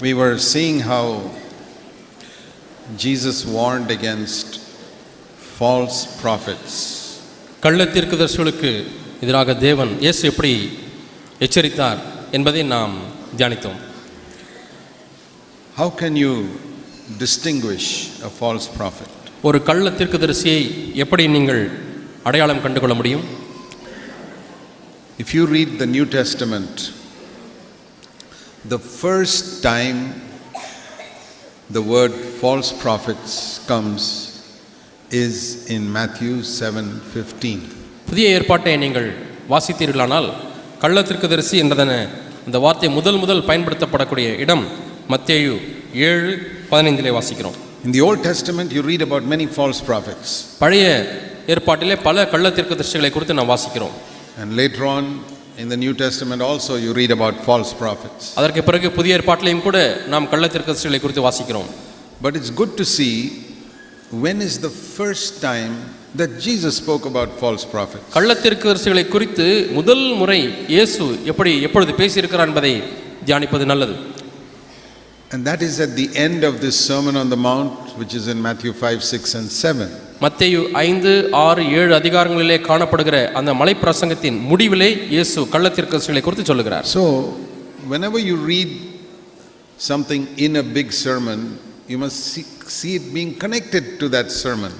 We were seeing how Jesus warned against false prophets. கள்ளத்தீர்க்கதரிசிகளுக்கு எதிராக தேவன் இயேசு எப்படி எச்சரித்தார் என்பதை நாம் தியானித்தோம். How can you distinguish a false prophet? ஒரு கள்ளத்தீர்க்கதரிசியை எப்படி நீங்கள் அடையாளம் கண்டுகொள்ள முடியும்? If you read the New Testament, the first time the word false prophets comes is in Matthew 7:15. புதிய ஏற்பாட்டை நீங்கள் வாசித்தீர்களானால் கள்ளத்தீர்க்கதரிசி என்றதான அந்த வார்த்தை முதல் பயன்படுத்தப்படக்கூடிய இடம் மத்தேயு 7:15 வாசிக்கிறோம். In the Old Testament you read about many false prophets. பழைய ஏற்பாட்டிலே பல கள்ளத்தீர்க்கதரிசிகளை குறித்து நாம் வாசிக்கிறோம். And later on in the New Testament also you read about false prophets. அதற்கு பிறகு புதிய ஏற்பாட்டிலேயும் கூட நாம் கள்ளத்தீர்க்கதரிசிகளை குறித்து வாசிக்கிறோம். But it's good to see when is the first time that Jesus spoke about false prophets. கள்ளத்தீர்க்கதரிசிகளை குறித்து முதல் முறை இயேசு எப்பொழுது பேசியிருக்கிறார் என்பதை தியானிப்பது நல்லது. And that is at the end of this Sermon on the Mount, which is in Matthew 5, 6 and 7. மத்தேயு 5, 6, 7 அதிகாரங்களிலே காணப்படுகிற அந்த மலை பிரசங்கத்தின் முடிவிலே இயேசு கள்ளத்தீர்க்கதரிசிகளை குறித்து சொல்லுகிறார். So whenever you read something in a big sermon, you must see it being connected to that sermon.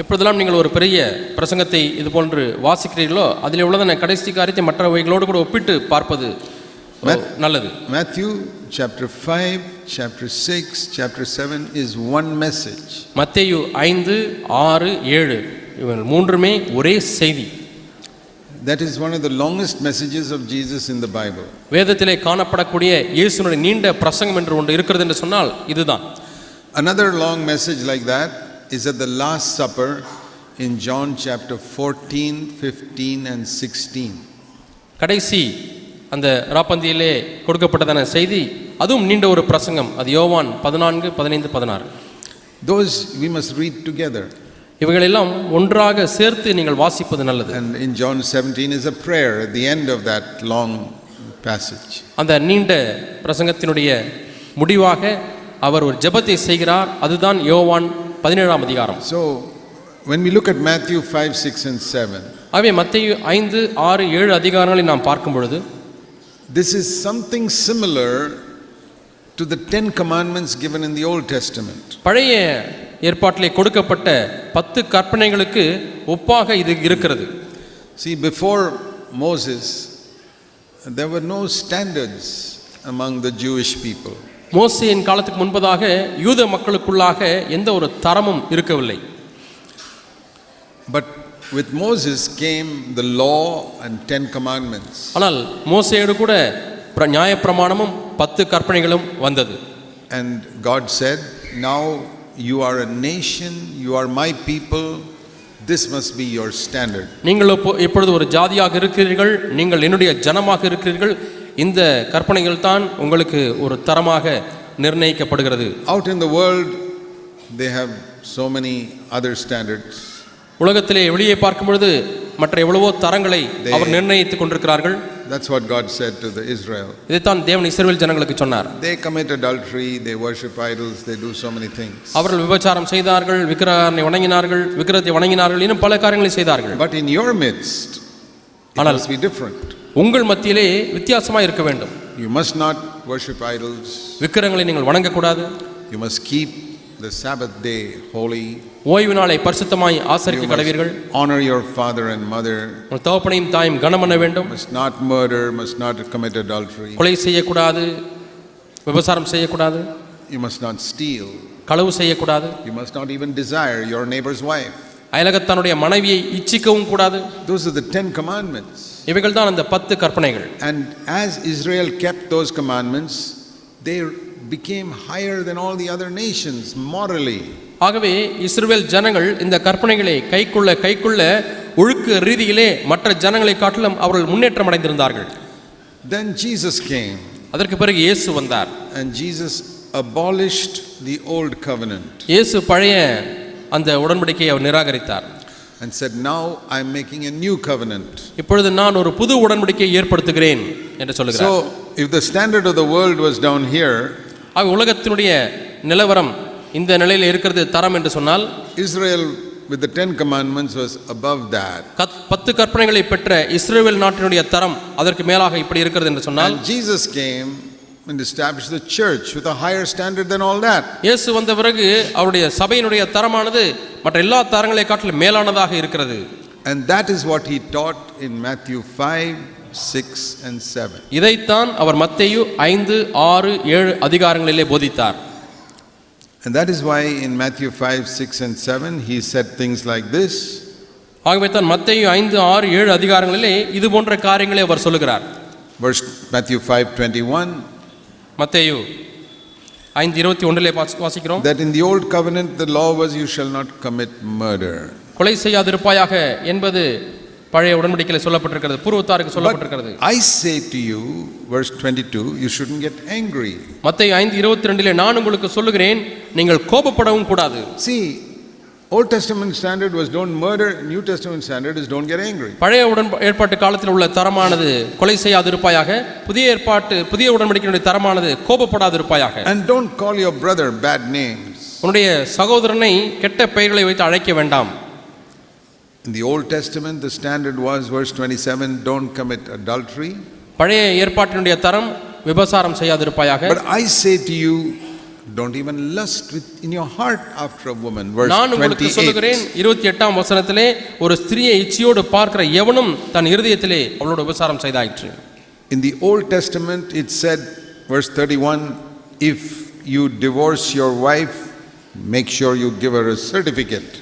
எப்பொழுதெல்லாம் நீங்கள் ஒரு பெரிய பிரசங்கத்தை இது போன்று வாசிக்கிறீர்களோ அதில் உள்ளதான கடைசி காரியத்தை மற்றவைகளோடு கூட ஒப்பிட்டு பார்ப்பது நல்லது. Matthew chapter 5, chapter 6, chapter 7 is one message. மத்தேயு 5, 6, 7 இவர்கள் மூன்றுமே ஒரே செய்தி. That is one of the longest messages of Jesus in the Bible. வேதத்திலே காணப்படக்கூடிய இயேசுவினுடைய நீண்ட பிரசங்கம் என்று ஒன்று இருக்கிறது என்று சொன்னால் இதுதான். Another long message like that is at the Last Supper in John chapter 14, 15 and 16. கடைசி அந்த ராப்பந்தியிலே கொடுக்கப்பட்டதான செய்தி அதுவும் நீண்ட ஒரு பிரசங்கம். அது யோவான் 14, 15, 16. Those we must read together. இவைகளெல்லாம் ஒன்றாக சேர்த்து நீங்கள் வாசிப்பது நல்லது. And in John 17 is a prayer at the end of that long passage. அந்த நீண்ட பிரசங்கத்தினுடைய முடிவாக அவர் ஒரு ஜெபத்தை செய்கிறார். அதுதான் யோவான் 17ஆம் அதிகாரம். So when we look at Matthew 5, 6 and 7, ஆகவே மத்தேயு 5, 6, 7 அதிகாரங்களை நாம் பார்க்கும் பொழுது this is something similar to the 10 commandments given in the Old Testament. பழைய ஏற்பாட்டிலே கொடுக்கப்பட்ட 10 கற்பனைகளுக்கு ஒப்பாக இது இருக்கிறது. See, before Moses there were no standards among the Jewish people. மோசேயின் காலத்துக்கு முன்பதாக யூத மக்களுக்குள்ளாக எந்த ஒரு தரமும் இருக்கவில்லை. But with Moses came the law and 10 commandments. ஆனால் மோசேயோடு கூட நியாயப்பிரமாணமும் 10 கற்பனைகளும் வந்தது. And God said, now you are a nation, you are my people, this must be your standard. நீங்கள் இப்பொழுது ஒரு ஜாதியாக இருக்கிறீர்கள், நீங்கள் என்னுடைய ஜனமாக இருக்கிறீர்கள், இந்த கற்பனைகள் தான் உங்களுக்கு ஒரு தரமாக நிர்ணயிக்கப்படுகிறது. Out in the world they have so many other standards. உலகத்திலே வெளியே பார்க்கும் பொழுது மற்ற எவ்வளவோ தரங்களை அவர் நிர்ணயித்துக் கொண்டிருக்கிறார்கள். That's what God said to the Israel. இதைத்தான் தேவன் இஸ்ரவேல் ஜனங்களுக்கு சொன்னார். They commit adultery, they worship idols, they do so many things. அவர்கள் விபச்சாரம் செய்தார்கள், விக்கிரகத்தை வணங்கினார்கள், இன்னும் பல காரியங்களை செய்தார்கள். But in your midst it must be different. உங்கள் மத்தியிலே வித்தியாசமாக இருக்க வேண்டும். You must not worship idols. விக்கிரகங்களை நீங்கள் வணங்கக்கூடாது. You must keep the Sabbath day holy. ஓய்வு நாளை பரிசுத்தமாய் ஆசரிக்க கடவீர்கள். Honor your father and mother. உங்கள் தகப்பனையும் தாயும் கனம் பண்ண வேண்டும். Must not murder, must not commit adultery. கொலை செய்யக்கூடாது, விபச்சாரம் செய்யக்கூடாது. You must not steal. களவு செய்யக்கூடாது. You must not even desire your neighbor's wife. அயலகத்தானுடைய மனைவியை இச்சிக்கவும் கூடாது. Those are the 10 commandments. இவைகள் தான் அந்த 10 கற்பனைகள். And as Israel kept those commandments, they became higher than all the other nations morally. ஆகவே இஸ்ரவேல் ஜனங்கள் இந்த கற்பனைகளை கைக்குள்ள ஒழுக்க ரீதியிலே மற்ற ஜனங்களை காட்டிலும் அவர்கள் முன்னேற்றம் அடைந்திருந்தார்கள். Then Jesus came. அதற்கு பிறகு இயேசு வந்தார். And Jesus abolished the old covenant. இயேசு பழைய அந்த உடன்படிக்கையை அவர் நிராகரித்தார். And said, now I am making a new covenant. இப்பொழுது நான் ஒரு புது உடன்படிக்கையை ஏற்படுத்துகிறேன் என்று சொல்கிறார். So if the standard of the world was down here, ஆக உலகத்தினுடைய நிலவரம் இந்த நிலையில் இருக்கிறது தரம் என்று சொன்னால், Israel with the 10 commandments was above that. 10 கற்பனைகளை பெற்ற இஸ்ரவேல் நாட்டினுடைய தரம் அதற்கு மேலாக இப்படி இருக்கிறது என்று சொன்னால், And Jesus came and established the church with a higher standard than all that. இயேசு வந்த பிறகு அவருடைய சபையினுடைய தரமானது மற்ற எல்லா தரங்களை காட்டிலும் மேலானதாக இருக்கிறது. And that is what he taught in Matthew 5, 6 and 7. இதைத்தான் அவர் மத்தேயு 5, 6, 7 அதிகாரங்களிலே போதித்தார். And that is why in Matthew 5, 6 and 7 he said things like this. ஆகவே தான் மத்தேயு 5, 6, 7 அதிகாரங்களிலே இது போன்ற காரியங்களை அவர் சொல்லுகிறார். Verse Matthew 5:21. மத்தேயு 5:21 வாசிக்கிறோம். That in the old covenant the law was you shall not commit murder. கொலை செய்யாதிருப்பாயாக என்பது பழைய உடன்படிக்கையில் சொல்லப்பட்டிருக்கிறது, பூர்வத்தாருக்கு சொல்லப்பட்டிருக்கிறது. I say to you, verse 22, you shouldn't get angry. மத்தேயு 5:22 நான் உங்களுக்கு சொல்லுகிறேன், நீங்கள் கோபப்படவும் கூடாது. See, Old Testament standard was don't murder, New Testament standard is don't get angry. பழைய ஏற்பாட்டு காலத்தில் உள்ள தரமானது கொலை செய்யாதிருப்பாயாக, புதிய உடன்படிக்கையினுடைய தரமானது கோபப்படாதிருப்பாயாக. And don't call your brother bad names. உன்னுடைய சகோதரனை கெட்ட பெயர்களை வைத்து அழைக்க வேண்டாம். In the Old Testament the standard was verse 27, don't commit adultery. பழைய ஏற்பாட்டினுடைய தரம் விபசாரம் செய்யாதிருப்பாயாக. But I say to you, don't even lust in your heart after a woman. Verse 28. நான் உங்களுக்கு சொல்லுகிறேன் 28ஆம் வசனத்திலே, ஒரு ஸ்திரியை இச்சையோடு பார்க்கிற எவனும் தன் இருதயத்திலே அவளோட விபசாரம் செய்தாயிற்று. In the Old Testament it said, verse 31, if you divorce your wife, make sure you give her a certificate.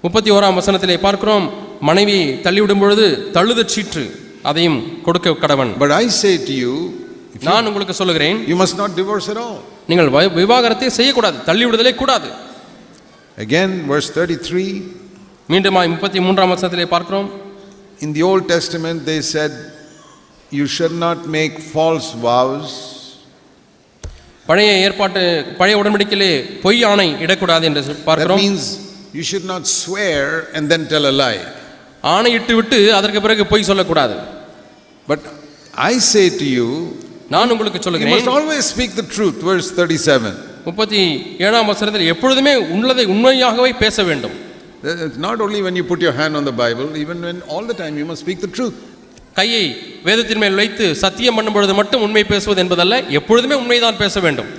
31ஆம் வசனத்திலே பார்க்கிறோம், மனைவி தள்ளிவிடும் பொழுது தள்ளுதற் சீட்டு அதையும் கொடுக்க கடவன். But I say to you, நான் உங்களுக்கு சொல்லுகிறேன், you must not divorce at all. நீங்கள் விவாகரத்தை செய்யக்கூடாது, தள்ளிவிடுதலே கூடாது. Again verse 33, மீண்டும் 33ஆம் வசனத்திலே பார்க்கிறோம், in the Old Testament they said you should not make false vows. பழைய உடன்படிக்கையிலே பொய் ஆணை இடக்கூடாது என்று That பார்க்கிறோம். means you should not swear and then tell a lie. ஆணையிட்டு விட்டு அதற்கு பிறகு பொய் சொல்லக்கூடாது. But I say to you, நான் உங்களுக்கு you சொல்லுகிறேன், must always speak the truth. Verse 37. 37ஆம் வசனத்தில் எப்பொழுதுமே உள்ளதை உண்மையாகவே பேச வேண்டும். It's not only when you put your hand on the Bible, even when all the time you must speak the truth. கையை வேதத்தின் மேல் வைத்து சத்தியம் பண்ணும் பொழுது மட்டும் உண்மை பேசுவது என்பதல்ல, எப்பொழுதுமே உண்மைதான் பேச வேண்டும்.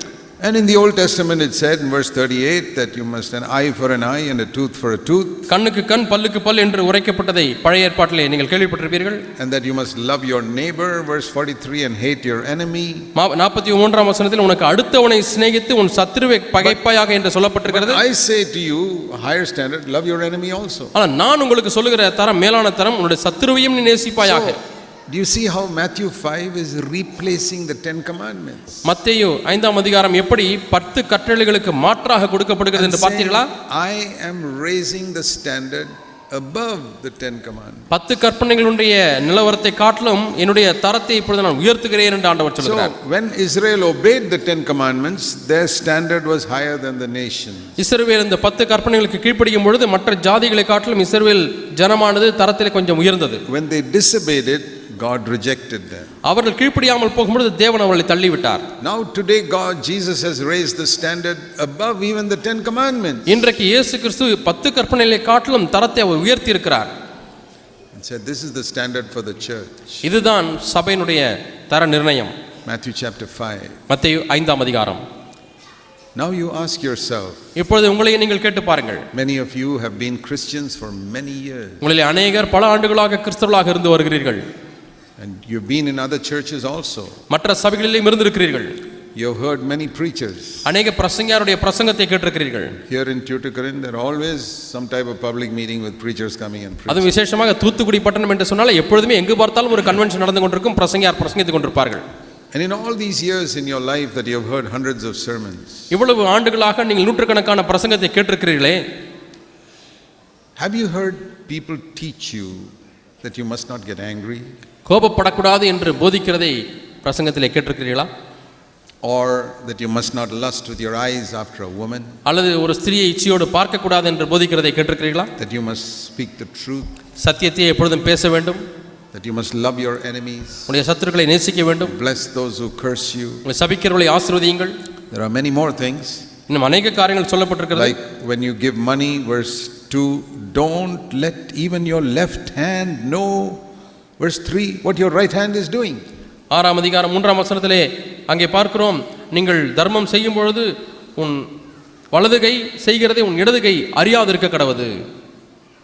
And in the Old Testament it said in verse 38 that you must an eye for an eye and a tooth for a tooth. கண்ணுக்கு கண் பல்லுக்கு பல் என்று உரைக்கப்பட்டதை பழைய ஏற்பாட்டிலே நீங்கள் கேள்விப்பட்டிருப்பீர்கள். And that you must love your neighbor, verse 43, and hate your enemy. 43ஆம் வசனத்தில் உனக்கு அடுத்தவனை சிநேகித்து உன் சத்துருவை பகைப்பாயாக என்று சொல்லப்பட்டிருக்கிறது. I say to you, higher standard, love your enemy also. ஆனால் நான் உங்களுக்கு சொல்லுகிற தரம் மேலான தரம், உன்னுடைய சத்துருவையும் நீ நேசிப்பாயாக. Do you see how Matthew 5 is replacing the 10 commandments? மத்தேயு 5ஆம் அதிகாரம் எப்படி 10 கட்டளைகளுக்கு மாற்றாக கொடுக்கப்படுகிறது என்று பார்த்தீர்களா? I am raising the standard above the 10 commandments. 10 கற்பனைகளுடைய நிலவரத்தை காட்டிலும் என்னுடைய தரத்தை இப்பொழுது நான் உயர்த்துகிறேன் என்று ஆண்டவர் சொல்கிறார். So when Israel obeyed the 10 commandments, their standard was higher than the nation. இஸ்ரவேல் இந்த 10 கற்பனைகளுக்கு கீழ்ப்படியும் பொழுது மற்ற ஜாதிகளை காட்டிலும் இஸ்ரவேல் ஜனமானது தரத்திலே கொஞ்சம் உயர்ந்தது. When they disobeyed it, God rejected them. அவர்கள் கீழ்ப்படியாமல் போகும்போது தேவன் அவர்களை தள்ளிவிட்டார். Now today Jesus has raised the standard above even the 10 commandments. இன்றைக்கு இயேசு கிறிஸ்து 10 கற்பனைகளை காட்டிலும் தரத்தை அவர் உயர்த்தி இருக்கிறார். And said this is the standard for the church. இதுதான் சபையினுடைய தர நிர்ணயம். Matthew chapter 5. மத்தேயு 5ஆம் அதிகாரம். Now you ask yourself. இப்பொழுது உங்களை நீங்கள் கேட்டு பாருங்கள். Many of you have been Christians for many years. உங்களில் அநேகர் பல ஆண்டுகளாக கிறிஸ்தவர்களாக இருந்து வருகிறீர்கள். And you've been in other churches also. மற்ற சபைகளிலும் இருந்திருக்கிறீர்கள். You've heard many preachers. அநேக பிரசங்கியாருடைய பிரசங்கத்தை கேட்டிருக்கிறீர்கள். Here in Tuticorin there are always some type of public meeting with preachers coming and preaching. அது விசேஷமாக தூத்துக்குடி பட்டணம் என்று சொன்னால் எப்பொழுதுமே எங்கு பார்த்தாலும் ஒரு கன்வென்ஷன் நடந்து கொண்டிருக்கும், பிரசங்கியார் பிரசங்கித்துக் கொண்டிருப்பார்கள். And in all these years in your life that you have heard hundreds of sermons. இவ்வளவு ஆண்டுகளாக நீங்கள் நூற்றுக்கணக்கான பிரசங்கத்தை கேட்டிருக்கிறீர்களே, have you heard people teach you that you must not get angry? கோபப்படக்கூடாது என்று போதிக்கிறதை பிரசங்கத்திலே கேட்டிருக்கிறீர்களா? Or that you must not lust with your eyes after a woman? அல்லது ஒரு ஸ்திரியை இச்சையோடு பார்க்க கூடாது என்று போதிக்கிறதை கேட்டிருக்கிறீர்களா? That you must speak the truth? சத்தியத்தை எப்பொழுதும் பேச வேண்டும். That you must love your enemies? உங்களுடைய சத்துருக்களை நேசிக்க வேண்டும். Bless those who curse you? உங்களை சபிக்கிறவர்களை ஆசீர்வதியுங்கள். There are many more things. இன்னும் அநேக காரியங்கள் சொல்லப்பட்டிருக்கிறது. Like when you give money, verse 2, don't let even your left hand know, verse 3, what your right hand is doing. 6ஆம் அதிகாரம் 3ஆம் வசனத்திலே அங்கே பார்க்கிறோம், நீங்கள் தர்மம் செய்யும் பொழுது உன் வலது கை செய்கிறதை உன் இடது கை அறியாதிருக்க கடவது.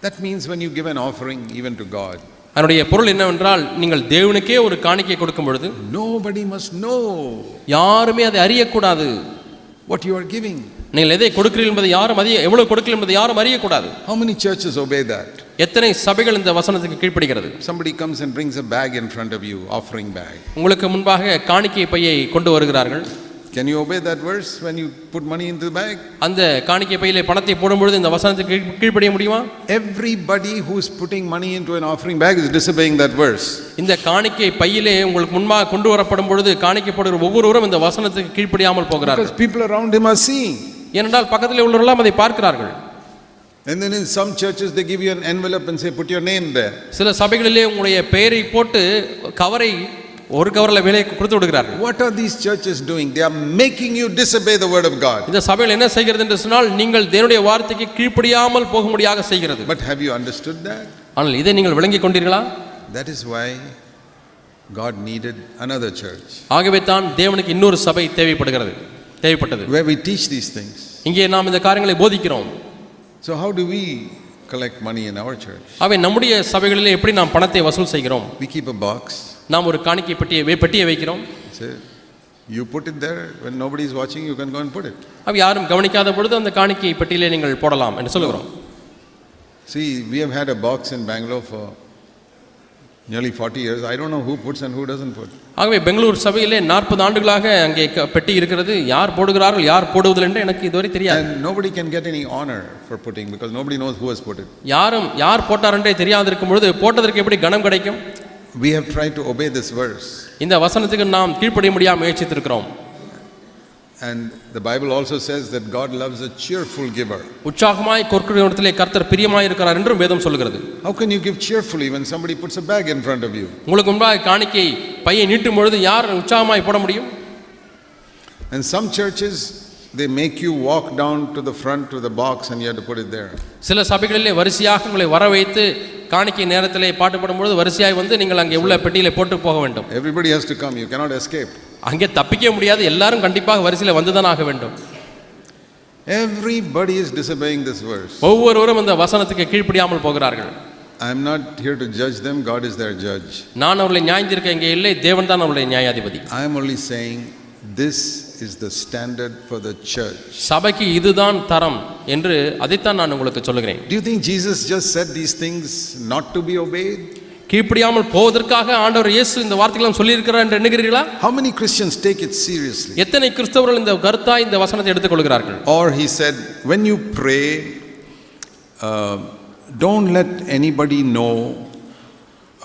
That means when you give an offering even to God, அதனுடைய பொருள் என்னவென்றால், நீங்கள் தேவனுக்கே ஒரு காணிக்கை கொடுக்கும் பொழுது nobody must know யாருமே அதை அறியக்கூடாது. what you are giving. நீங்கள் எதை கொடுக்கிறீர்கள் என்பதை யாரும் எவ்வளவு கொடுக்கிறீர்கள் என்பதை யாரும் அறியக்கூடாது. How many churches obey that? எத்தனை சபைகள் இந்த வசனத்துக்கு கீழ்ப்படிகிறது? Somebody comes and brings a bag in front of you, offering bag. உங்களுக்கு முன்பாக காணிக்கை பையை கொண்டு வருகிறார்கள். Can you obey that verse when you put money into the bag? அந்த காணிக்கை பையிலே பணத்தை போடும் பொழுது இந்த வசனத்துக்கு கீழ்ப்படிய முடியுமா? Everybody who is putting money into an offering bag is disobeying that verse. இந்த காணிக்கை பையிலே உங்களுக்கு முன்பாக கொண்டு வரப்படும் பொழுது காணிக்கை போடுகிற ஒவ்வொருவரும் இந்த வசனத்துக்கு கீழ்ப்படியாமல் போகிறார்கள். Because people around him are seeing. ஏனென்றால் பக்கத்தில் உள்ளவர்கள் அதை பார்க்கிறார்கள். And then in some churches they give you an envelope and say put your name there. சில சபைகளிலே உங்களுடைய பெயரை போட்டு கவரை ஒரு கவர்ல விலை கொடுத்து விடுகிறார்கள். What are these churches doing? They are making you disobey the word of God. இந்த சபையில் என்ன செய்கிறது என்று சொன்னால், நீங்கள் தேவனுடைய வார்த்தைக்கு கீழ்ப்படியாமல் போகும்படியாக செய்கிறது. But have you understood that? ஆனால் இதை நீங்கள் விளங்கிக் கொண்டீர்களா? That is why God needed another church. ஆகவே தான் தேவனுக்கு இன்னொரு சபை தேவைப்பட்டது. Where we teach these things. இங்கே நாம் இந்த காரியங்களை போதிக்கிறோம். So how do we collect money in our church? ஆகவே நம்முடைய சபைகளிலே எப்படி நாம் பணத்தை வசூல் செய்கிறோம்? We keep a box. நாம் ஒரு காணிக்கை பெட்டியை வைக்கிறோம். Say, you put it there, when nobody is watching you can go and put it. அப்ப யாரும் கவனிக்காத பொழுது அந்த காணிக்கை பெட்டியிலே நீங்கள் போடலாம் என்று சொல்லுகிறோம். See, we have had a box in Bangalore for nearly 40 years. I don't know who puts and who doesn't put. ஆகவே பெங்களூர் சபையிலே 40 ஆண்டுகளாக அங்கே பெட்டி இருக்கிறது. யார் போடுகிறார்கள் யார் போடுவதில்லை என்று எனக்கு இதுவரை தெரியாது. And nobody can get any honor for putting because nobody knows who has put it. யார் போட்டார் என்றே தெரியாது இருக்கும் பொழுது போட்டதற்கு எப்படி கனம் கிடைக்கும்? We have tried to obey this verse. இந்த வசனத்துக்கு நாம் கீழ்ப்படிய முடியாமல் முயற்சித்திருக்கிறோம். And the Bible also says that God loves a cheerful giver. உற்சாகமாய் கொடுக்கிறவரிடத்திலே கர்த்தர் பிரியமாய் இருக்கிறார் என்றும் வேதம் சொல்கிறது. How can you give cheerfully when somebody puts a bag in front of you? உங்களுக்கு முன்பாக காணிக்கை பையை நீட்டும் பொழுது யார் உற்சாகமாய் போட முடியும்? And some churches they make you walk down to the front to the box and you have to put it there. சில சபைகளிலே வரிசையாக உங்களை வர வைத்து காணிக்கை நேரத்திலே பாட்டு பாடும்போது வரிசையாய் வந்து நீங்கள் அங்கே உள்ள பெட்டியிலே போட்டு போக வேண்டும். Everybody has to come, you cannot escape. அங்கே தப்பிக்க முடியாது, எல்லாரும் கண்டிப்பாக வரிசையில் வந்துதான் ஆக வேண்டும். Everybody is disobeying this verse. ஒவ்வொருவரும் இந்த வசனத்துக்கு கீழ்ப்படியாமல் போகிறார்கள். I am not here to judge them, God is their judge. நான் அவர்களை நியாயந்தீர்க்க இங்கே இல்லை, தேவன் தான் அவருடைய நியாயாதிபதி. I am only saying this is the standard for the church. சபைக்கு இதுதான் தரம் என்று அதைத்தான் நான் உங்களுக்கு சொல்லுகிறேன். Do you think Jesus just said these things not to be obeyed? கீழ்ப்படியாமல் போவதற்காக ஆண்டவர் இயேசு இந்த வார்த்தைகளை சொல்லி இருக்கிறார் என்று எண்ணுகிறீர்களா? How many Christians take it seriously? எத்தனை கிறிஸ்தவர்கள் இந்த கருத்தாய் இந்த வசனத்தை எடுத்துக்கொள்கிறார்கள்? Or he said, when you pray, don't let anybody know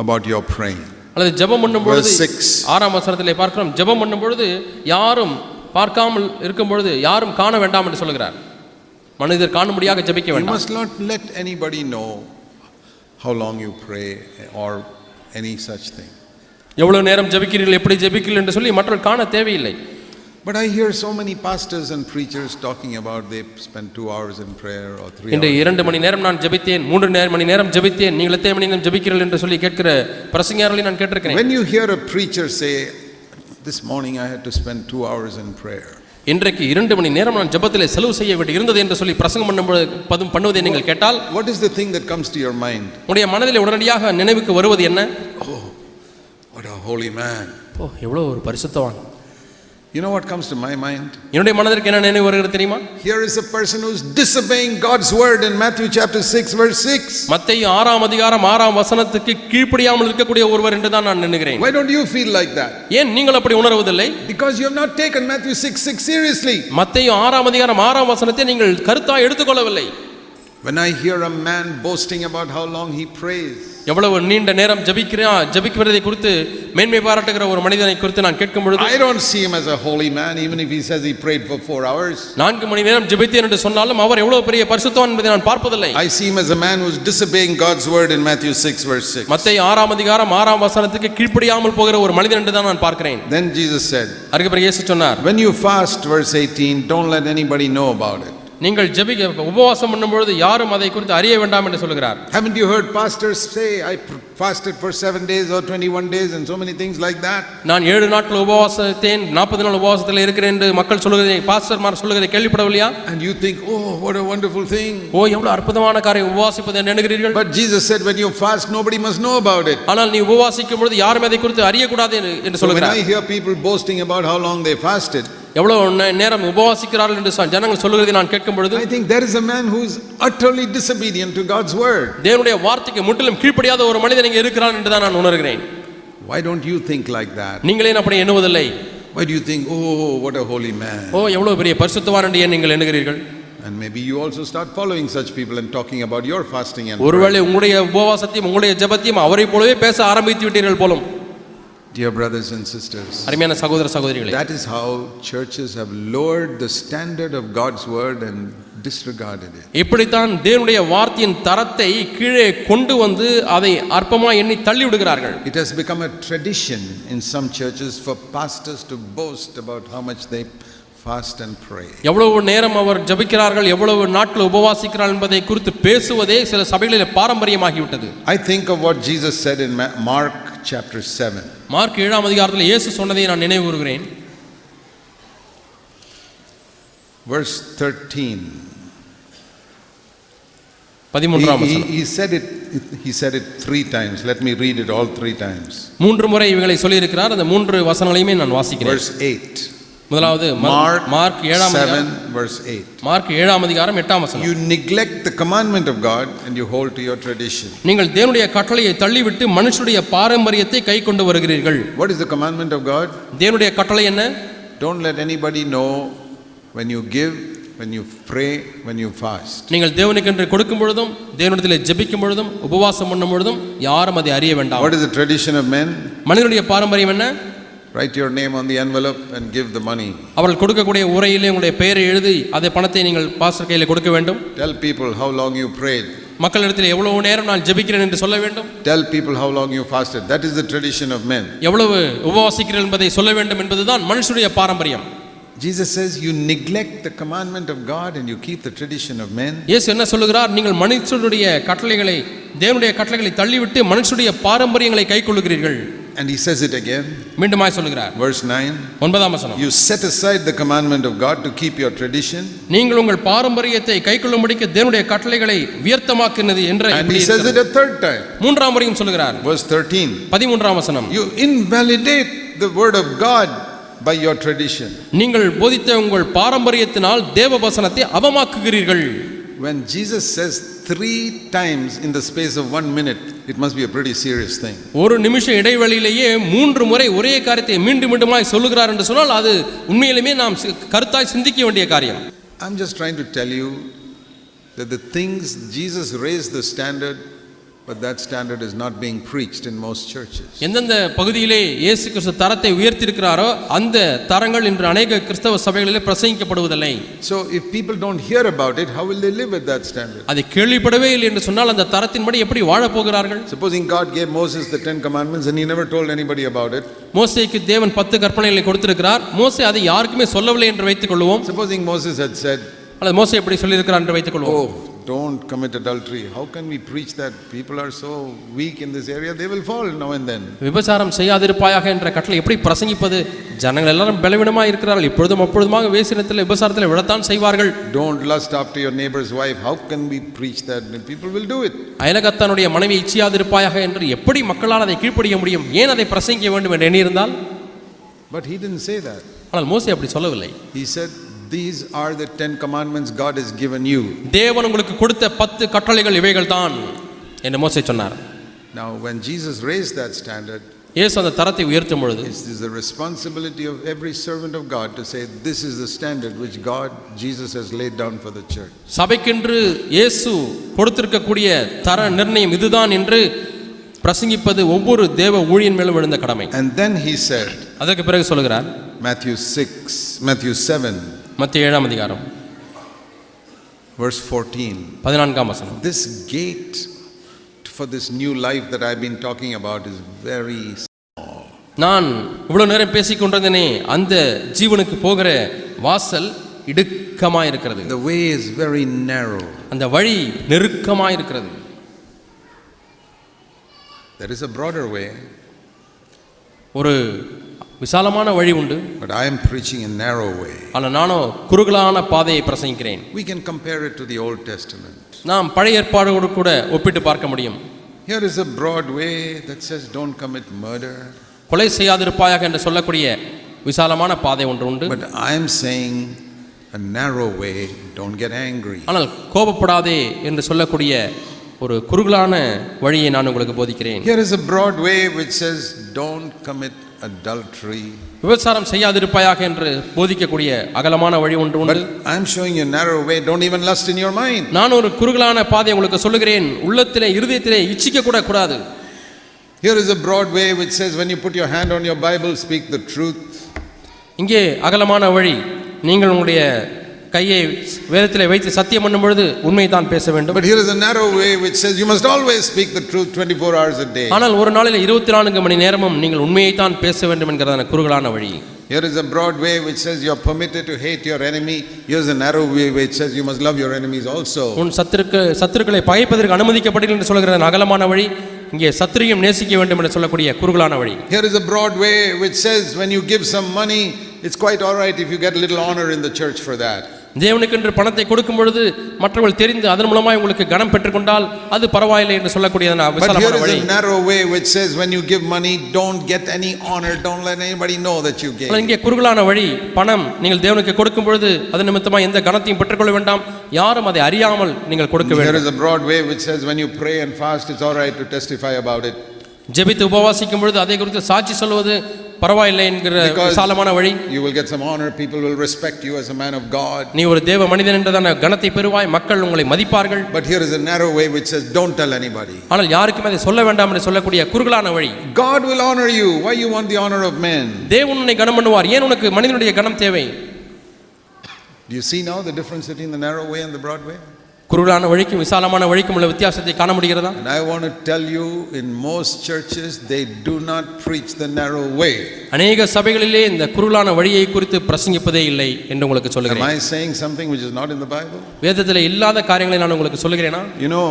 about your praying. அல்லது ஜெபம் பண்ணும் பொழுது Verse 6. 6ஆம் வசனத்திலே பார்க்கிறோம், ஜெபம் பண்ணும் பொழுது யாரும் பார்க்காமல் இருக்கும் பொழுது யாரும் காண வேண்டாம் என்று சொல்கிறார். மனிதர் காணும்படியாக ஜெபிக்க You வேண்டாம். must not let anybody know how long you pray or any such thing. எவ்வளவு நேரம் ஜெபிக்கிறீர்கள், எப்படி ஜெபிக்கிறீர்கள் என்று சொல்லி மற்றவர்கள் காண தேவையில்லை. But I hear so many pastors and preachers talking about they spend 2 hours in prayer or 3 இன்று hours. 2 மணி நேரம் நான் ஜெபித்தேன், 3 மணி நேரம் ஜெபித்தேன், நீங்கள் எத்தனை மணி நேரம் ஜெபிக்கிறீர்கள் என்று சொல்லி கேட்கிற பிரசங்கியார்களை நான் கேட்டிருக்கிறேன். When you hear a preacher say, this morning I had to spend 2 hours in prayer. இன்றைக்கு 2 மணி நேரம் நான் ஜெபத்திலே செலவு செய்ய வேண்டி இருந்தது என்று சொல்லி பிரசங்கம் பண்ணுவதை நீங்கள் கேட்டால், What is the thing that comes to your mind? உங்களுடைய மனதிலே உடனடியாக நினைவுக்கு வருவது என்ன? Oh, what a holy man. ஓ, எவ்வளவு ஒரு பரிசுத்தவான். You know what comes to my mind? என்னுடைய மனதிற்கு என்ன நினைவு வருகிறது தெரியுமா? Here is a person who is disobeying God's word in Matthew chapter 6 verse 6. மத்தேயு 6ஆம் அதிகாரம் 6ஆம் வசனத்துக்கு கீழ்ப்படியாமல் இருக்கக்கூடிய ஒருவர் என்று தான் நான் நினைக்கிறேன். Why don't you feel like that? ஏன் நீங்கள் அப்படி உணர்வதில்லை? Because you have not taken Matthew 6:6 seriously. மத்தேயு 6ஆம் அதிகாரம் 6ஆம் வசனத்தை நீங்கள் கருத்தாய் எடுத்துக்கொள்ளவில்லை. When I hear a man boasting about how long he prays, எவ்வளவு நீண்ட நேரம் ஜெபிக்கிறதை குறித்து மேன்மை பாராட்டுகிற ஒரு மனிதனை குறித்து நான் கேட்கும் பொழுது I don't see him as a holy man, even if he says he prayed for 4 hours. 4 மணி நேரம் ஜெபித்தேன் என்று சொன்னாலும் அவர் எவ்வளவு பெரிய பரிசுத்தவான் என்பதை நான் பார்ப்பதில்லை. I see him as a man who is disobeying God's word in Matthew 6 verse 6. மத்தேயு 6 அதிகாரம் 6 வசனத்துக்கு கீழ்ப்படியாமல் போகிற ஒரு மனிதன் என்று தான் நான் பார்க்கிறேன். Then Jesus said, அதுக்கு பிறகு இயேசு சொன்னார், when you fast, verse 18, don't let anybody know about it. நீங்கள் உபவாசம் பண்ணும்பொழுது யாரும் அதை குறித்து அறிய வேண்டாம் என்று சொல்கிறார். Haven't you heard pastors say, I fasted for 7 days or 21 days and so many things like that? நான் 7 நாட்கள் உபவாசத்தேன், 40 நாள் உபவாசத்தில் இருக்கிறேன் என்று மக்கள் சொல்கிறதை, பாஸ்டர்மார் சொல்கிறதை கேள்விப்படவில்லையா? And you think, oh, what a wonderful thing. ஓ, எவ்வளவு அற்புதமான காரியம் உபவாசிப்பது என்று எண்ணுகிறீர்கள். But Jesus said, when you fast, nobody must know about it. ஆனால் நீ உபவாசிக்கும் பொழுது யாரும் அதை குறித்து அறியக்கூடாது என்று So when சொல்கிறார். I hear people boasting about how long they fasted, எவ்வளவு நேரம் உபவாசிக்கிறார்கள் என்று ஜனங்கள் சொல்கிறதை நான் கேட்கும் பொழுது I think there is a man who is utterly disobedient to God's word. தேவனுடைய வார்த்தைக்கு முற்றிலும் கீழ்ப்படியாத ஒரு மனிதன் இங்கே இருக்கிறான் என்று தான் நான் உணர்கிறேன். Why don't you think like that? நீங்களே அப்படி எண்ணுவதில்லை? Why do you think, oh, what a holy man? ஓ, எவ்வளவு பெரிய பரிசுத்தவான் என்று நீங்கள் எண்ணுகிறீர்கள்? And maybe you also start following such people and talking about your fasting and ஒருவேளை உங்களுடைய உபவாசத்தையும் உங்களுடைய ஜெபத்தையும் அவரை போலவே பேச ஆரம்பித்து விட்டீர்கள் போலும். Dear brothers and sisters, அருமையான சகோதர சகோதரிகளே, that is how churches have lowered the standard of God's word and disregarded it. இப்படித்தான் தேவனுடைய வார்த்தையின் தரத்தை கீழே கொண்டு வந்து அதை அற்பமாய் எண்ணி தள்ளி விடுகிறார்கள். It has become a tradition in some churches for pastors to boast about how much they fast and pray. எவ்வளவு நேரம் அவர் ஜெபிக்கிறார்கள், எவ்வளவு நாட்கள் உபவாசிக்கிறார்கள் என்பதை குறித்து பேசுவதே சில சபைகளில் பாரம்பரியமாகிவிட்டது. I think of what Jesus said in Mark chapter 7. Mark 7 அதிகாரத்தில் இயேசு சொன்னதை நான் நினைவு கூறுகிறேன். Verse 13. 13ஆம் வசனம். He said it 3 times. Let me read it all 3 times. 3 முறை இவைகளை சொல்லி இருக்கிறார். அந்த 3 வசனங்களையுமே நான் வாசிக்கிறேன். Verse 8. முதலாவது மார்க் 7 7 verse 8. மார்க் 7 அதிகாரம் 8ஆம் வசனம். You neglect the commandment of God and you hold to your tradition. நீங்கள் தேவனுடைய கட்டளையை தள்ளிவிட்டு மனுஷருடைய பாரம்பரியத்தை கைக்கொண்டு வருகிறீர்கள். What is the commandment of God? தேவனுடைய கட்டளை என்ன? Don't let anybody know when you give, when you pray, when you fast. நீங்கள் தேவனுக்கென்று கொடுக்கும் பொழுதும், தேவனிடத்திலே ஜெபிக்கும் பொழுதும், உபவாசம் பண்ணும் பொழுதும் யாரும் அதை அறிய வேண்டாம். What is the tradition of men? மனிதனுடைய பாரம்பரியம் என்ன? Write your name on the envelope and give the money. அவர்கள் கொடுக்கக்கூடிய உரையிலே உங்களுடைய பெயரை எழுதி அதை பணத்தை நீங்கள் பாஸ்டர் கையில் கொடுக்க வேண்டும். Tell people how long you prayed. மக்களிடத்தில் எவ்வளவு நேரம் நான் ஜெபிக்கிறேன் என்று சொல்ல வேண்டும். Tell people how long you fasted. That is the tradition of men. எவ்வளவு உபவாசிக்கிறீர்கள் என்பதை சொல்ல வேண்டும் என்பதுதான் மனுஷனுடைய பாரம்பரியம். Jesus says you neglect the commandment of God and you keep the tradition of men. இயேசு என்ன சொல்கிறார்? நீங்கள் மனுஷனுடைய கட்டளைகளை, தேவனுடைய கட்டளைகளை தள்ளிவிட்டு மனுஷனுடைய பாரம்பரியங்களை கைக்கொள்ளுகிறீர்கள். And he says it again. மீண்டுமாய் சொல்கிறார். Verse 9. 9ஆம் வசனம். You set aside the commandment of God to keep your tradition. நீங்கள் உங்கள் பாரம்பரியத்தை கைக்கொள்ளும்படிக்கு தேவனுடைய கட்டளைகளை வியர்த்தமாக்கினது என்று. And he says it a third time. 3ஆம் முறையும் சொல்கிறார். Verse 13. 13ஆம் வசனம். You invalidate the word of God by your tradition. நீங்கள் போதித்த உங்கள் பாரம்பரியத்தினால் தேவ வசனத்தை அவமாக்குகிறீர்கள். When Jesus says 3 times in the space of 1 minute, it must be a pretty serious thing. ஒரு நிமிஷ இடைவெளியிலேயே 3 முறை ஒரே காரியத்தை மீண்டும் மீண்டுமாய் சொல்லுகிறார் என்று சொன்னால் அது உண்மையிலேயே நாம் கருத்தாய் சிந்திக்க வேண்டிய காரியம். I'm just trying to tell you that the things Jesus raised the standard, but that standard is not being preached in most churches. எந்தெந்த பகுதியிலே இயேசு கிறிஸ்து தரத்தை உயர்த்தி இருக்கிறாரோ அந்த தரங்கள் இன்று अनेक கிறிஸ்தவ சபைகளிலே பிரசங்கிக்கப்படுவதில்லை. So if people don't hear about it, how will they live with that standard? அதை கேள்விப்படவே இல்லை என்று சொன்னால் அந்த தரத்தின்படி எப்படி வாழப் போகிறார்கள்? Supposing God gave Moses the 10 commandments and he never told anybody about it. மோசேக்கு தேவன் 10 கற்பனைகளை கொடுத்திருக்கிறார். மோசே அதை யாருக்குமே சொல்லவில்லை என்று வைத்துக் கொள்வோம். Supposing Moses had said, அல்லது மோசே எப்படி சொல்லி இருக்கிறார் என்று வைத்துக் கொள்வோம். oh, don't commit adultery. How can we preach that? People are so weak in this area, they will fall now and then. விபச்சாரம் செய்யாதிருப்பாயாக என்ற கட்டளை எப்படி பிரசங்கிப்பது? ஜனங்கள் எல்லாரும் பலவீனமாக இருக்கிறார்கள், இப்பொழுதும் அப்பொழுதுமாக வேசினத்தில் விபச்சாரத்தில் விழத்தான் செய்வார்கள். Don't lust after your neighbor's wife. How can we preach that? People will do it. அயலகத்தானுடைய மனைவி இச்சியாதிருப்பாயாக என்று எப்படி மக்களால் அதை கீழ்ப்படிய முடியும்? ஏன் அதை பிரசங்கிக்க வேண்டும் என்று எண்ணியிருந்தால்? But he didn't say that. ஆனால் மோசே அப்படி சொல்லவில்லை. He said, these are the 10 commandments God has given you. தேவன் உங்களுக்கு கொடுத்த 10 கட்டளைகள் இவைகள் தான் என்று மோசே சொன்னார். Now when Jesus raised that standard, இயேசு அந்த தரத்தை உயர்த்தும் பொழுது It is the responsibility of every servant of God to say, this is the standard which God, Jesus has laid down for the church. சபைக்கென்று இயேசு கொடுத்திருக்கக்கூடிய தர நிர்ணயம் இதுதான் என்று பிரசங்கிப்பது ஒவ்வொரு தேவ ஊழியன் மேலும் விழுந்த கடமை. And then he said, அதற்கு பிறகு சொல்கிறார் Matthew 7, மத்திய 7ஆம் அதிகாரம் verse 14. 14ஆம் வசனம். This gate for this new life that I've been talking about is very small. நான் இவ்வளவு நேரம் பேசிக் கொண்டிருந்தேனே, அந்த ஜீவனுக்கு போகிற வாசல் இடுக்கமாய் இருக்கிறது. The way is very narrow. அந்த வழி நெருக்கமாய் இருக்கிறது. There is a broader way. ஒரு விசாலமான வழி உண்டு. But I am preaching a narrow way. ஆனால் நானோ குறுகலான பாதையை பிரசங்கிக்கிறேன். We can compare it to the Old Testament. நாம் பழைய ஏற்பாடோடு கூட ஒப்பிட்டு பார்க்க முடியும். Here is a broad way that says don't commit murder. கொலை செய்யாதிருப்பாயாக என்று சொல்லக்கூடிய விசாலமான பாதை ஒன்று உண்டு. But I am saying a narrow way, don't get angry. ஆனால் கோபப்படாதே என்று சொல்லக்கூடிய ஒரு குறுகலான வழியை நான் உங்களுக்கு போதிக்கிறேன். Here is a broad way which says don't commit adultery. விபச்சாரம் செய்யாதிருப்பாயாக என்று போதிக்கக்கூடிய அகலமான வழி ஒன்று உண்டு. But I am showing you a narrow way, don't even lust in your mind. நான் ஒரு குறுகலான பாதையை உங்களுக்கு சொல்லுகிறேன். உள்ளத்திலே இருதயத்திலே இச்சிக்க கூட கூடாது. Here is a broad way which says when you put your hand on your Bible, speak the truth. இங்கே அகலமான வழி, நீங்கள் உங்களுடைய கையை வேதத்திலே வைத்து சத்தியம் பண்ணும் பொழுது உண்மையை தான் பேச வேண்டும். But here is a narrow way which says you must always speak the truth 24 hours a day. ஆனால் ஒரு நாளில் 24 மணி நேரமும் நீங்கள் உண்மையை தான் பேச வேண்டும் என்கிறதான குறுகலான வழி. Here is a broad way which says you are permitted to hate your enemy. Here is a narrow way which says you must love your enemies also. உன் சத்துருக்களை பகைப்பதற்கு அனுமதிக்கப்படுகிறது என்று சொல்கிற அகலமான வழி, இங்கே சத்துரையும் நேசிக்க வேண்டும் என்று சொல்லக்கூடிய குறுகலான வழி. Here is a broad way which says when you give some money, it's quite all right if you get a little honor in the church for that. தேவனுக்கென்று பணத்தை கொடுக்கும் பொழுது மற்றவர்கள் தெரிந்து அதன் மூலமாக உங்களுக்கு கனம் பெற்றுக்கொண்டால் அது பரவாயில்லை என்று சொல்லக்கூடிய விசாலமான வழி. But here is a narrow way which says when you give money, don't get any honor, don't let anybody know that you gave. இங்கே குறுகலான வழி, பணம் நீங்கள் தேவனுக்கு கொடுக்கும் பொழுது அது நிமித்தமாக எந்த கனத்தையும் பெற்றுக்கொள்ள வேண்டாம், யாரும் அதை அறியாமல் நீங்கள் கொடுக்க வேண்டும். Here is a broad way which says when you pray and fast, it's all right to testify about it. ஜெபித்து உபவாசிக்கும் பொழுது அதை குறித்து சாட்சி சொல்வது பரவாயில்லை என்கிற விசாலமான வழி. You will get some honor, people will respect you as a man of God. நீ ஒரு தேவ மனிதன் என்றதான கனத்தை பெறுவாய், மக்கள் உங்களை மதிப்பார்கள். But here is a narrow way which says don't tell anybody. ஆனால் யாருக்கும் அதை சொல்ல வேண்டாம் என்று சொல்லக்கூடிய குறுகலான வழி. God will honor you. Why you want the honor of men? தேவன் உன்னை கனம் பண்ணுவார், ஏன் உனக்கு மனிதனுடைய கனம் தேவை? Do you see now the difference between the narrow way and the broad way? குறுகலான வழிக்கும் விசாலமான வழிக்கும் உள்ள வித்தியாசத்தை காண முடிகிறதா? And I want to tell you, in most churches they do not preach the narrow way. அநேக சபைகளிலே இந்த குறுகலான வழியை குறித்து பிரசங்கிப்பதே இல்லை என்று உங்களுக்கு சொல்கிறேன். Am I saying something which is not in the Bible? வேதத்திலே இல்லாத காரியங்களை நான் உங்களுக்கு சொல்கிறேனா? You know,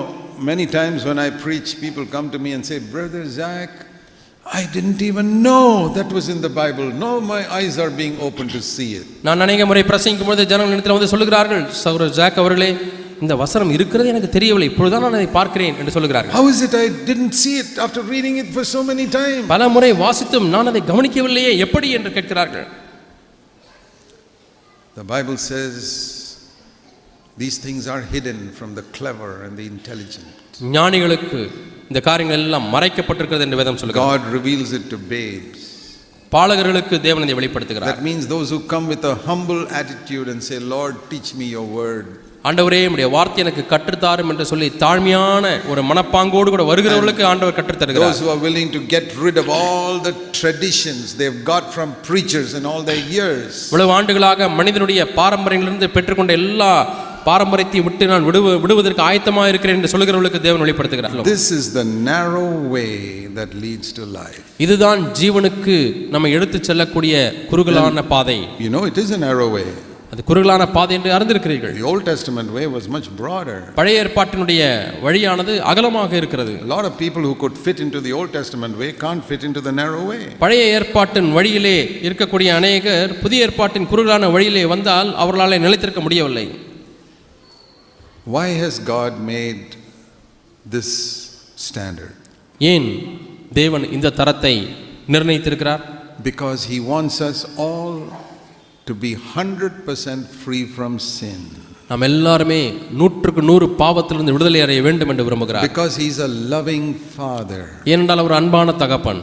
many times when I preach, people come to me and say, Brother Zach, I didn't even know that was in the Bible. Now my eyes are being opened to see it. நான் அநேக முறை பிரசங்கிக்கும் பொழுது ஜனங்கள் இடத்தில் வந்து சொல்கிறார்கள், சகோதரர் jack அவர்களே, இந்த வசனம் இருக்கிறது எனக்கு தெரியவில்லை, இப்பொழுதுதான் நான் அதை பார்க்கிறேன் என்று சொல்கிறார்கள். How is it I didn't see it after reading it for so many times? பல முறை வாசித்தும் நான் அதை கவனிக்கவில்லையே, எப்படி என்று கேட்கிறார்கள். The Bible says these things are hidden from the clever and the intelligent. ஞானிகளுக்கு இந்த காரியங்கள் எல்லாம் மறைக்கப்பட்டிருக்கிறது என்று வேதம் சொல்கிறது. God reveals it to babes. பாலகர்களுக்கு தேவன் இதை வெளிப்படுத்துகிறார். That means those who come with a humble attitude and say, Lord, teach me your word. ஆண்டவரே உம்முடைய வார்த்தை எனக்கு கற்றுத்தாரும் என்று சொல்லி தாழ்மையான ஒரு மனப்பாங்கோடு கூட வருகிறவர்களுக்கு ஆண்டவர் கற்றுத் தருகிறார். Those who are willing to get rid of all the traditions they've got from preachers in all their years. இவ்வளவு ஆண்டுகளாக மனிதனுடைய பாரம்பரியங்களிலிருந்து பெற்றுக்கொண்ட எல்லா பாரம்பரியத்தை விட்டு நான் விடுவதற்கு ஆயத்தமாக இருக்கிறேன் என்று சொல்கிறவர்களுக்கு தேவன் வெளிப்படுத்துகிறார். This is the narrow way that leads to life. இதுதான் ஜீவனுக்கு நம்ம எடுத்துச் செல்லக்கூடிய குறுகலான பாதை. You know, it is a narrow way. அது குறுகலான பாதை என்று அறிந்திருக்கிறீர்கள். The Old Testament way was much broader. பழைய ஏற்பாட்டினுடைய வழியானது அகலமாக இருக்கிறது. A lot of people who could fit into the Old Testament way can't fit into the narrow way. பழைய ஏற்பாட்டின் வழியிலே இருக்கக்கூடிய அநேகர் புதிய ஏற்பாட்டின் குறுகலான வழியிலே வந்தால் அவர்களால் நிலைத்திருக்க முடியவில்லை. Why has God made this standard? ஏன் தேவன் இந்த தரத்தை நிர்ணயித்திருக்கிறார்? Because he wants us all to be 100% free from sin. நாம் எல்லாருமே 100% பாவத்திலிருந்து விடுதலை அடைய வேண்டும் என்று விரும்புகிறார். Because he is a loving father. ஏனென்றால் அவர் அன்பான தகப்பன்.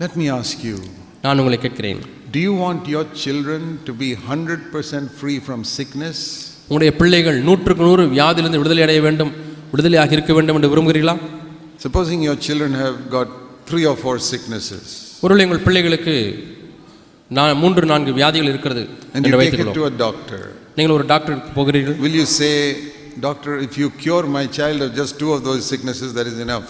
Let me ask you, நான் உங்களை கேட்கிறேன், do you want your children to be 100% free from sickness? உங்களுடைய பிள்ளைகள் 100% வியாதியிலிருந்து விடுதலை அடைய வேண்டும், விடுதலையாக இருக்க வேண்டும் என்று விரும்புகிறீர்களா? Supposing your children have got 3 or 4 sicknesses. ஒருவேளை உங்கள் பிள்ளைகளுக்கு 3-4 வியாதிகள் இருக்கிறது And என்று you take it வைத்துக்கொள்வோம். to a doctor. நீங்கள் ஒரு டாக்டருக்கு போகிறீர்கள். Will you say, doctor, if you cure my child of just 2 of those sicknesses, that is enough?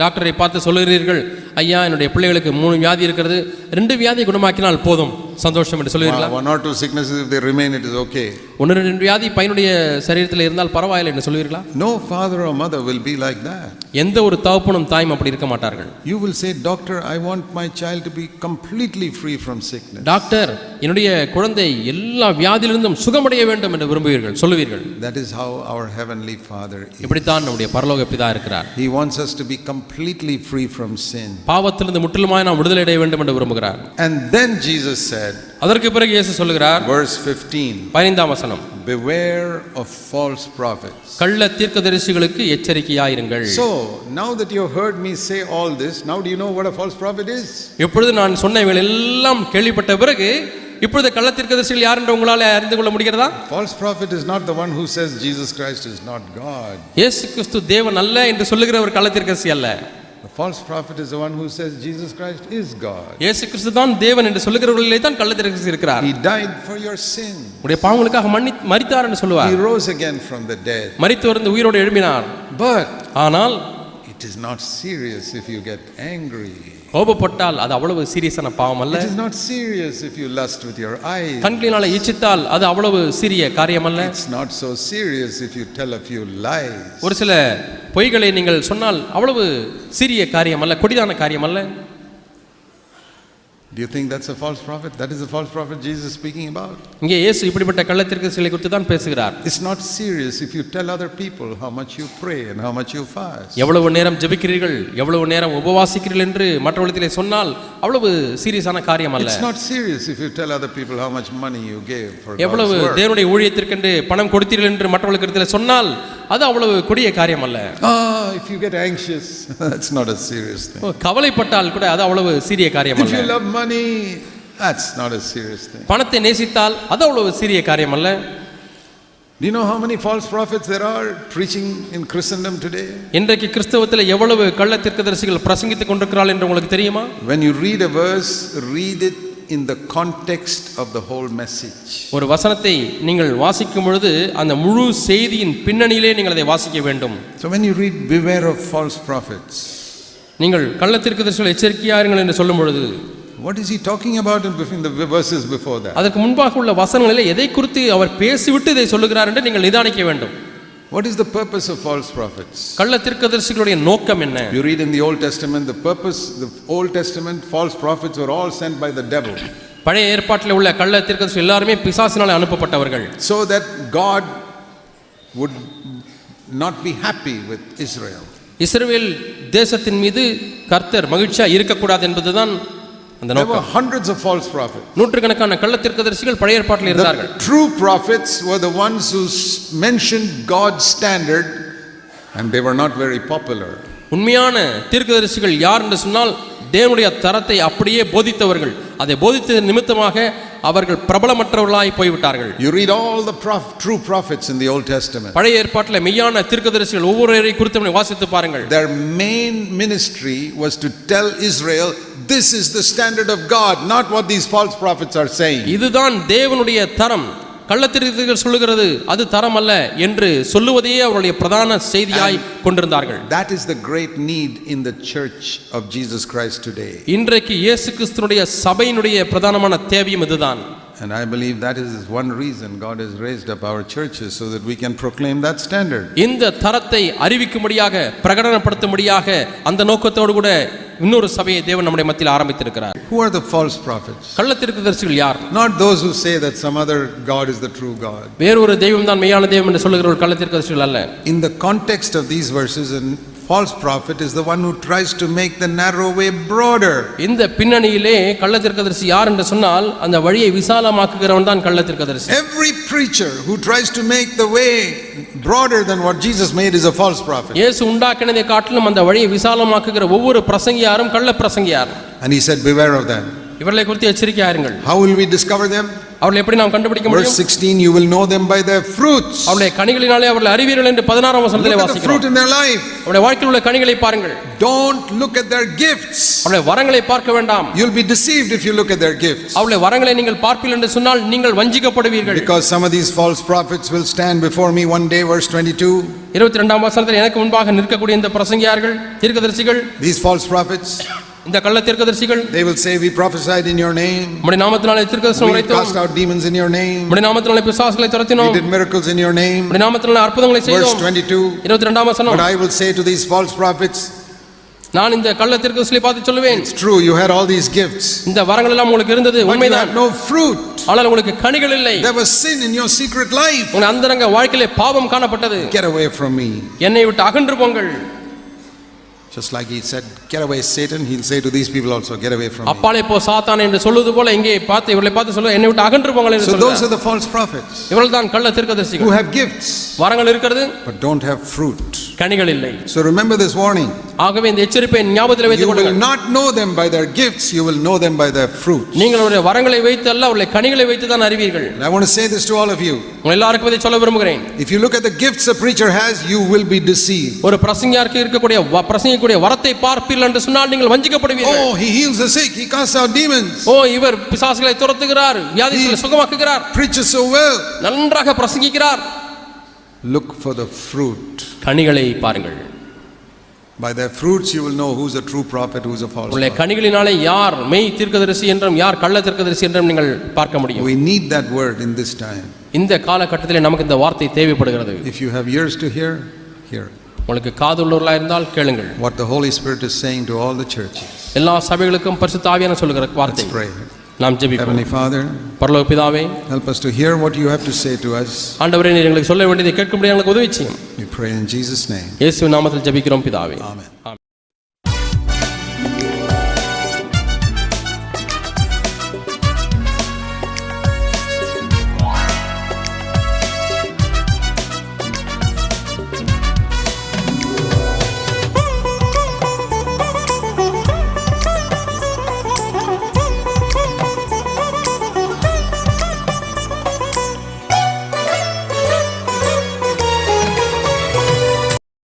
டாக்டரை பார்த்து சொல்லுகிறீர்கள், ஐயா என்னுடைய பிள்ளைகளுக்கு 3 வியாதி இருக்கிறது, 2 வியாதியை குணமாக்கினால் போதும், சந்தோஷம் என்று சொல்லுவீர்களா? 1 or 2 sicknesses, if they remain, it is okay. 1-2 வியாதி பையனுடைய சரீரத்தில் இருந்தால் பரவாயில்லை என்று சொல்லுவீர்களா? No father or mother will be like that. எந்த ஒரு தகப்பனும் தாயும் அப்படி இருக்க மாட்டார்கள். You will say, doctor, I want my child to be completely free from sickness. Doctor, என்னுடைய குழந்தை எல்லா வியாதியிலிருந்தும் சுகமடைய வேண்டும் என்று விரும்புவீர்கள், சொல்லுவீர்கள். That is how our heavenly Father is. இப்படித்தான் நம்முடைய பரலோக பிதா இருக்கிறார். He wants us to be completely free from sin. பாவத்திலிருந்து முற்றிலுமாய் நாம் விடுதலை அடைய வேண்டும் என்று விரும்புகிறார். And then Jesus said, அதற்கு பிறகு இயேசு சொல்லுகிறார், verse 15, 15ஆம் வசனம், beware of false prophets. கள்ள தீர்க்கதரிசிகளுக்கு எச்சரிக்கையாயிருங்கள். So, now that you have heard me say all this, now do you know what a false prophet is? இப்பொழுது நான் சொன்ன இவைகள் எல்லாம் கேள்விப்பட்ட பிறகு இப்பொழுது கள்ள தீர்க்கதரிசிகள் யார் என்று உங்களால் அறிந்து கொள்ள முடிகிறதா? False prophet is not the one who says Jesus Christ is not God. இயேசு கிறிஸ்து தேவன் அல்ல என்று சொல்லுகிற ஒரு கள்ள தீர்க்கதரிசி அல்ல. The false prophet is the one who says Jesus Christ is God. இயேசு கிறிஸ்து தான் தேவன் என்று சொல்லுகிறவர்களே தான் கள்ள தீர்க்கதரிசி இருக்கிறார். He died for your sin. உடைய பாவங்களுக்காக மரித்தார் என்று சொல்லுவார். He rose again from the dead. மரித்து வந்து உயிரோடு எழும்பினார். But ஆனால் it is not serious if you get angry. கோபப்பட்டால் அது அவ்வளவு சீரியஸான பாவம் அல்ல. It is not serious if you lust with your eyes. கண்களினால இச்சித்தால் அது அவ்வளவு சிறிய காரியம் அல்ல. It's not so serious if you tell a few lies. ஒரு சில பொய்களை நீங்கள் சொன்னால் அவ்வளவு சிறிய காரியம் அல்ல, கொடிதான காரியம் அல்ல. Do you think that's a false prophet? That is the false prophet Jesus is speaking about. இங்கே இயேசு இப்படிப்பட்ட கள்ள தீர்க்கதரிசிகளை குறித்து தான் பேசுகிறார். It's not serious if you tell other people how much you pray and how much you fast. எவ்வளவு நேரம் ஜெபிக்கிறீர்கள், எவ்வளவு நேரம் உபவாசிக்கிறீர்கள் என்று மற்றவர்களிடத்திலே சொன்னால் அவ்வளவு சீரியஸான காரியம் அல்ல. It's not serious if you tell other people how much money you gave for God's எவ்வளவு work. தேவனுடைய ஊழியத்திற்கென்று பணம் கொடுத்தீர்கள் என்று மற்றவர்களிடத்திலே சொன்னால் அது அவ்வளவு கொடிய காரியம் அல்ல. If you get anxious, that's not a serious thing. கவலைப்பட்டால் கூட அது அவ்வளவு சிறிய காரியம் If you அல்ல. love money, that's not a serious thing. பணத்தை நேசித்தால் அது அவ்வளவு சிறிய காரியம் அல்ல. Do you know how many false prophets there are preaching in Christendom today? இன்றைக்கு கிறிஸ்தவத்தில் எவ்வளவு கள்ள தீர்க்கதரிசிகள் பிரசங்கித்துக் கொண்டிருக்கிறார்கள் என்று உங்களுக்கு தெரியுமா? When you read a verse, read it in the context of the whole message. ஒரு வசனத்தை நீங்கள் வாசிக்கும் பொழுது அந்த முழு செய்தியின் பின்னணியிலே நீங்கள் அதை வாசிக்க வேண்டும். So when you read beware of false prophets, நீங்கள் கள்ள தீர்க்கதரிசிகள் எச்சரிக்கையாயிருங்கள் என்று சொல்லும் பொழுது what is he talking about in the verses before that? அதற்கு முன்பாக உள்ள வசனங்களிலே எதை குறித்து அவர் பேசிவிட்டு இதை சொல்லுகிறார் என்று நீங்கள் நிதானிக்க வேண்டும். What is the purpose of false prophets? கள்ள தீர்க்கதரிசிகளுடைய நோக்கம் என்ன? You read in the Old Testament, the Old Testament false prophets were all sent by the devil. பழைய ஏற்பாட்டில் உள்ள கள்ள தீர்க்கதரிசிகள் எல்லாரும் பிசாசினால் அனுப்பப்பட்டவர்கள். So that God would not be happy with Israel. இஸ்ரவேல் தேசத்தின் மீது கர்த்தர் மகிழ்ச்சியா இருக்கக்கூடாது என்பதுதான் அந்த There were நோக்கம். hundreds of false prophets. நூற்றுக்கணக்கான கள்ள தீர்க்கதரிசிகள் பழைய ஏற்பாட்டில் இருந்தார்கள். The true prophets were the ones who mentioned God's standard, and they were not very popular. உண்மையான தீர்க்கதரிசிகள் யார் என்று சொன்னால் தேவனுடைய தரத்தை அப்படியே போதித்தவர்கள். அதை போதித்த நிமித்தமாக அவர்கள் பிரபலமற்றவர்களாய் போய்விட்டார்கள். You read all the true prophets in the Old Testament. பழைய ஏற்பாட்டில் மெய்யான தீர்க்கதரிசிகள் ஒவ்வொருவரை குறித்து வாசித்து பாருங்கள். Their main ministry was to tell Israel, this is the standard of God, not what these false prophets are saying. இதுதான் தேவனுடைய தரம், கள்ள தீர்க்கதரிசிகள் சொல்லுகிறது அது தரம் அல்ல என்று சொல்லுவதையே அவருடைய பிரதான செய்தியாய் கொண்டிருந்தார்கள். That is the great need in the church of Jesus Christ today. இன்றைக்கு இயேசு கிறிஸ்துவினுடைய சபையினுடைய பிரதானமான தேவையும் இதுதான். And I believe that is one reason God has raised up our churches, so that we can proclaim that standard. இந்த தரத்தை அறிவிக்கும்படியாக பிரகடனப்படுத்தும்படியாக அந்த நோக்கத்தோடு கூட இன்னொரு சபையை தேவன் நம்முடைய மத்தியில் ஆரம்பித்திருக்கிறார். Who are the false prophets? கள்ள தீர்க்கதரிசிகள் யார்? Not those who say that some other God is the true God. வேறொரு தெய்வம் தான் மெய்யான தெய்வம் என்று சொல்லுகிற ஒரு கள்ள தீர்க்கதரிசிகள் அல்ல. In the context of these verses, and false prophet is the one who tries to make the narrow way broader. இந்த பின்னணியிலே கள்ளத்தீர்க்கதரிசி யார் என்று சொன்னால் அந்த வழியை விசாலமாக்குகிறவன் தான் கள்ளத்தீர்க்கதரிசி. Every preacher who tries to make the way broader than what Jesus made is a false prophet. இயேசு உண்டாக்கினதை காட்டிலும் அந்த வழியை விசாலமாக்குகிற ஒவ்வொரு பிரசங்கியாரும் கள்ள பிரசங்கியார். And he said, beware of them. இவர்களை குறித்து எச்சரிக்கையா இருங்கள். How will we discover them? அவர்களை எப்படி நாம் கண்டுபிடிக்க முடியும்? Verse 16, you will know them by their fruits. அவருடைய கனிகளினாலே அவர்களை அறிவீர்கள் என்று 16ஆம் வசனத்திலே Look at the வாசிக்கிறோம். fruit in their life. அவருடைய வாழ்க்கையில் உள்ள கனிகளை பாருங்கள். Don't look at their gifts. அவருடைய வரங்களை பார்க்க வேண்டாம். You'll be deceived if you look at their gifts. அவருடைய வரங்களை நீங்கள் பார்ப்பீர்கள் என்று சொன்னால் நீங்கள் வஞ்சிக்கப்படுவீர்கள். Because some of these false prophets will stand before me one day, verse 22. 22ஆம் வசனத்தில் எனக்கு முன்பாக நிற்கக்கூடிய இந்த பிரசங்கியார்கள் தீர்க்கதரிசிகள், These false prophets, இந்த கள்ள தீர்க்கதரிசிகள், they will say, we prophesied in your name. உம்முடைய நாமத்தினாலே தீர்க்கதரிசனம் We உரைத்தோம். cast out demons in your name. உம்முடைய நாமத்தினாலே பிசாசுகளை We துரத்தினோம். did miracles in your name. உம்முடைய நாமத்தினாலே அற்புதங்களை Verse செய்தோம். 22. 22ஆம் வசனம். But I will say to these false prophets, நான் இந்த கள்ள தீர்க்கதரிசிகளை பார்த்து சொல்லுவேன், it's true, you had all these gifts, இந்த வரங்கள் எல்லாம் உங்களுக்கு இருந்தது, but you உண்மைதான். had no fruit. ஆனால் உங்களுக்கு கனிகள் இல்லை. There was sin in your secret life. உங்கள் அந்தரங்க வாழ்க்கையிலே பாவம் காணப்பட்டது. Get away from me. என்னை விட்டு அகன்று போங்கள். Just like he said, get away Satan, he'll say to these people also, get away from me. அப்பாலே போ சாத்தானே என்று சொல்வது போல இங்கே பார்த்து இவர்களை பார்த்து சொல்ல என்னை விட்டு அகன்று போங்கள் என்று So those சொல்றார். are the false prophets இவர்கள் தான் கள்ள who தீர்க்கதரிசிகள். have gifts வரங்கள் இருக்கிறது, but don't have fruit. கனிகள் இல்லை. So remember this warning. ஆகவே இந்த எச்சரிப்பை ஞாபகத்தில் வைத்துக் You will கொள்ளுங்கள். not know them by their gifts, you will know them by their fruit. நீங்கள் அவருடைய வரங்களை வைத்து அல்ல அவருடைய கனிகளை வைத்து தான் அறிவீர்கள். And I want to say this to all of you. உங்கள் எல்லாருக்கும் இதை சொல்ல விரும்புகிறேன். If you look at the gifts a preacher has, you will be deceived. ஒரு பிரசங்கியாருக்கு இருக்கக்கூடிய பிரசங்கிக்கூடிய வரத்தை பார்ப்பீர்கள் என்று சொன்னால் நீங்கள் வஞ்சிக்கப்படுவீர்கள். Oh, he heals the sick, he casts out demons, ஓ இவர் பிசாசுகளை துரத்துகிறார், வியாதிகளை சுகமாக்குகிறார், preaches so well. நன்றாக பிரசங்கிக்கிறார். Look for the fruit. கனிகளை பாருங்கள். By their fruits you will know who's a true prophet, who's a false உங்களுடைய prophet. கனிகளினாலே யார் மெய் தீர்க்கதரிசி என்றும் யார் கள்ள தீர்க்கதரிசி என்றும் நீங்கள் பார்க்க முடியும். We need that word in this time. இந்த காலகட்டத்திலே நமக்கு இந்த வார்த்தை தேவைப்படுகிறது. If you have ears to hear, hear உங்களுக்கு காது உள்ளவர்களாக இருந்தால் கேளுங்கள். what the Holy Spirit is saying to all the churches. எல்லா சபைகளுக்கும் பரிசுத்த ஆவியானவர் சொல்லுகிற வார்த்தை. Let's pray. நாம் ஜெபிப்போம். Heavenly Father, பரலோக பிதாவே, help us to hear what you have to say to us. ஆண்டவரே நீர் எங்களுக்கு சொல்ல வேண்டியதை கேட்கும்படி எங்களுக்கு உதவி செய்யும். We pray in Jesus' name. இயேசுவின் நாமத்தில் ஜெபிக்கிறோம் பிதாவே. Amen.